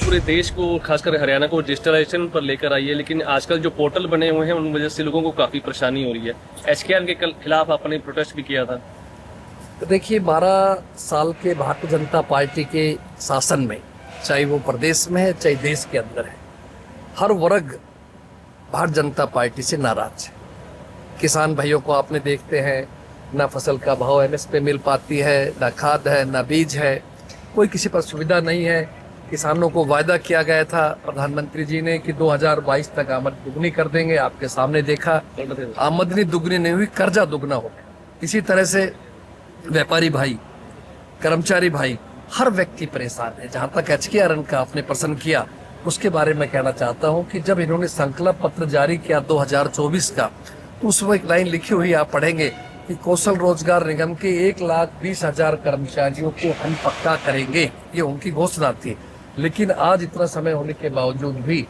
पूरे देश को खासकर हरियाणा को डिजिटलाइजेशन पर लेकर आई है, लेकिन आजकल जो पोर्टल बने हुए हैं उन वजह से लोगों को काफी परेशानी हो रही है। एचकेआर के खिलाफ आपने प्रोटेस्ट भी किया था। तो देखिए 12 साल के भारतीय जनता पार्टी के शासन में, चाहे वो प्रदेश में है चाहे देश के अंदर है, हर वर्ग भारतीय जनता पार्टी से नाराज है। किसान भाइयों को आपने देखते हैं, ना फसल का भाव एमएसपी मिल पाती है, ना खाद है, ना बीज है, कोई किसी पर सुविधा नहीं है। किसानों को वायदा किया गया था प्रधानमंत्री जी ने कि 2022 तक आमदनी दुगनी कर देंगे। आपके सामने देखा, आमदनी दुगनी नहीं हुई, कर्जा दुगना हो गया। इसी तरह से व्यापारी भाई, कर्मचारी भाई, हर व्यक्ति परेशान है। जहां तक एचकेआर का आपने प्रश्न किया, उसके बारे में कहना चाहता हूं कि जब इन्होंने संकल्प पत्र जारी किया 2024 का, तो उसमें एक लाइन लिखी हुई आप पढ़ेंगे कि कौशल रोजगार निगम के 1,20,000 कर्मचारियों को हम पक्का करेंगे, ये उनकी घोषणा थी। लेकिन आज इतना समय होने के बावजूद भी,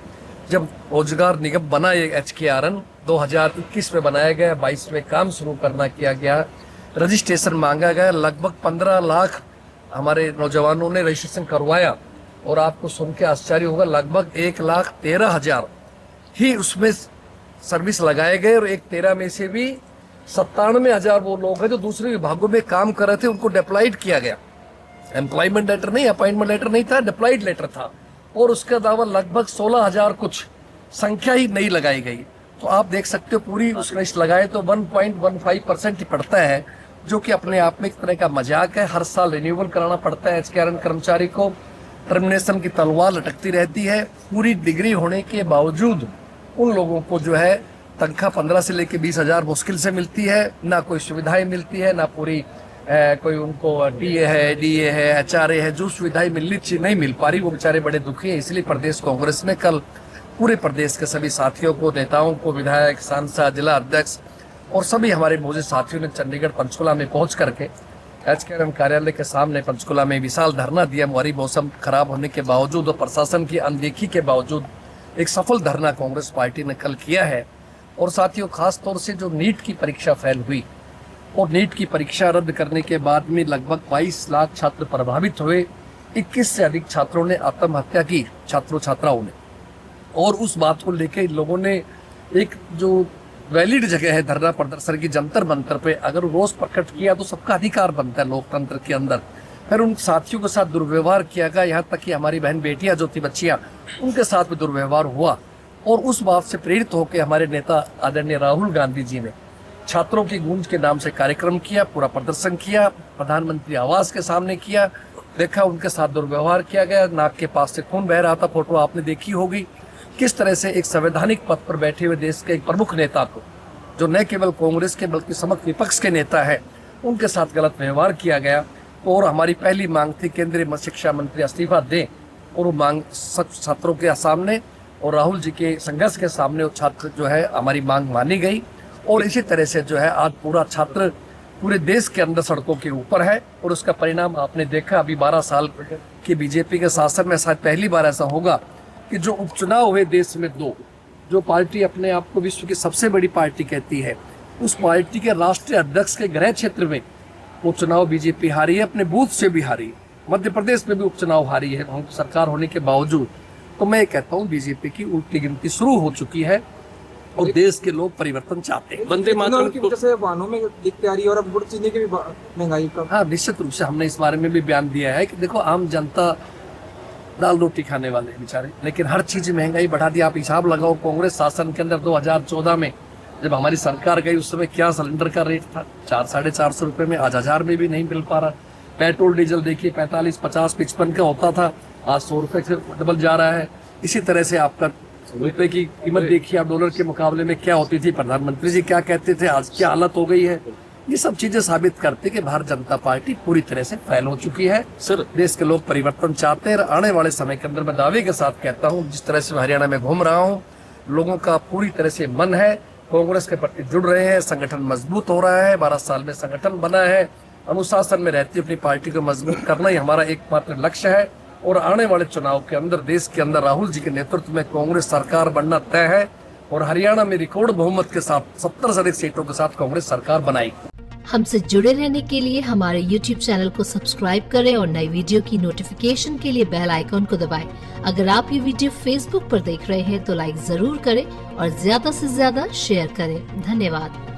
जब रोजगार निगम बना ये एचकेआर 2021 में बनाया गया, 22 में काम शुरू करना किया गया, रजिस्ट्रेशन मांगा गया, लगभग 15 लाख हमारे नौजवानों ने रजिस्ट्रेशन करवाया। और आपको सुन के आश्चर्य होगा, लगभग 1,13,000 ही उसमें सर्विस लगाए गए, और 1,13 में से भी 97,000 वो लोग हैं जो दूसरे विभागों में काम कर रहे थे, उनको डिप्लॉयड किया गया। एम्प्लॉयमेंट लेटर नहीं, अपॉइंटमेंट लेटर नहीं था, डिप्लॉयड लेटर था। और उसके अलावा लगभग 16,000 कुछ संख्या ही नहीं लगाई गई। तो आप देख सकते हो, पूरी उस लिस्ट लगाए तो 1.15% ही पड़ता है, जो कि अपने आप में एक तरह का मजाक है। हर साल रिन्यूअल कराना पड़ता है एचकेआर कर्मचारी को, टर्मिनेशन की तलवार लटकती रहती है। पूरी डिग्री होने के बावजूद उन लोगों को जो है तनख्वाह 15 से लेकर 20,000 मुश्किल से मिलती है। ना कोई सुविधाएं मिलती है, ना पूरी कोई उनको टीए है, डीए है, एचआरए है, जो सुविधाएं मिलनी चाहिए नहीं मिल पा रही। वो बेचारे बड़े दुखी हैं। इसलिए प्रदेश कांग्रेस ने कल पूरे प्रदेश के सभी साथियों को, नेताओं को, विधायक, सांसद, जिला अध्यक्ष और सभी हमारे मौजूद साथियों ने चंडीगढ़ पंचकुला में पहुंच करके एचकेआर कार्यालय के सामने पंचकुला में विशाल धरना दिया। हमारी मौसम खराब होने के बावजूद और प्रशासन की अनदेखी के बावजूद एक सफल धरना कांग्रेस पार्टी ने कल किया है। और साथियों, खास तौर से जो नीट की परीक्षा फेल हुई और नीट की परीक्षा रद्द करने के बाद में लगभग 22 लाख छात्र प्रभावित हुए, 21 से अधिक छात्रों ने आत्महत्या की, छात्रों छात्राओं ने। और उस बात को लेकर इन लोगों ने एक जो वैलिड जगह है धरना प्रदर्शन की, जंतर मंतर पे अगर रोष प्रकट किया तो सबका अधिकार बनता है लोकतंत्र के अंदर। फिर उन साथियों के साथ दुर्व्यवहार किया गया, यहाँ तक कि हमारी बहन बेटियां जो थी, बच्चियां, उनके साथ भी दुर्व्यवहार हुआ। और उस बात से प्रेरित होकर हमारे नेता आदरणीय राहुल गांधी जी ने छात्रों की गूंज के नाम से कार्यक्रम किया, पूरा प्रदर्शन किया, प्रधानमंत्री आवास के सामने किया। देखा उनके साथ दुर्व्यवहार किया गया, नाक के पास से खून बह रहा था, फोटो आपने देखी होगी। किस तरह से एक संवैधानिक पद पर बैठे हुए देश के एक प्रमुख नेता को, जो न केवल कांग्रेस के बल्कि समस्त विपक्ष के नेता है, उनके साथ गलत व्यवहार किया गया। और हमारी पहली मांग थी केंद्रीय शिक्षा मंत्री इस्तीफा दें, और वो मांग छात्रों के सामने और राहुल जी के संघर्ष के सामने वो छात्र जो है हमारी मांग मानी गई। और इसी तरह से जो है आज पूरा छात्र पूरे देश के अंदर सड़कों के ऊपर है। और उसका परिणाम आपने देखा, अभी 12 साल की बीजेपी के शासन में शायद पहली बार ऐसा होगा कि जो उपचुनाव हुए देश में, दो जो पार्टी अपने आप को विश्व की सबसे बड़ी पार्टी कहती है, उस पार्टी के राष्ट्रीय अध्यक्ष के गृह क्षेत्र में उपचुनाव बीजेपी हारी है, अपने बूथ से भी हारी है। मध्य प्रदेश में भी उपचुनाव हारी है हम सरकार होने के बावजूद। तो मैं कहता हूँ बीजेपी की उल्टी गिनती शुरू हो चुकी है और देश के लोग परिवर्तन चाहते हैं। वंदे मातरम की वजह से वाहनों में दिक्कत आ रही है और अब गुड़ चीनी की भी महंगाई का। हाँ, निश्चित रूप से हमने इस बारे में भी बयान दिया है कि देखो, आम जनता दाल रोटी खाने वाले बेचारे, लेकिन हर चीज महंगाई बढ़ा दी। आप हिसाब लगाओ, कांग्रेस शासन के अंदर 2014 में जब हमारी सरकार गई, उस समय क्या सिलेंडर का रेट था, 400-450 रुपए में, आज 1000 में भी नहीं मिल पा रहा। पेट्रोल डीजल देखिए 45, 50, 55 का होता था, आज 100 रुपए से डबल जा रहा है। इसी तरह से आपका रुपए की कीमत देखिए आप डॉलर के मुकाबले में क्या होती थी, प्रधानमंत्री जी क्या कहते थे, आज क्या हालत हो गई है। ये सब चीजें साबित करते कि भारतीय जनता पार्टी पूरी तरह से फेल हो चुकी है। सर, देश के लोग परिवर्तन चाहते हैं। आने वाले समय के अंदर मैं दावे के साथ कहता हूँ, जिस तरह से मैं हरियाणा में घूम रहा हूँ, लोगों का पूरी तरह से मन है, कांग्रेस के प्रति जुड़ रहे हैं, संगठन मजबूत हो रहा है। 12 साल में संगठन बना है, अनुशासन में रहती अपनी पार्टी को मजबूत करना ही हमारा एकमात्र लक्ष्य है। और आने वाले चुनाव के अंदर देश के अंदर राहुल जी के नेतृत्व में कांग्रेस सरकार बनना तय है। और हरियाणा में रिकॉर्ड बहुमत के साथ 70 से अधिक सीटों के साथ कांग्रेस सरकार बनाई। हमसे जुड़े रहने के लिए हमारे YouTube चैनल को सब्सक्राइब करें और नई वीडियो की नोटिफिकेशन के लिए बेल आइकॉन को दबाएं। अगर आप ये वीडियो Facebook पर देख रहे हैं तो लाइक जरूर करें और ज्यादा से ज्यादा शेयर करें। धन्यवाद।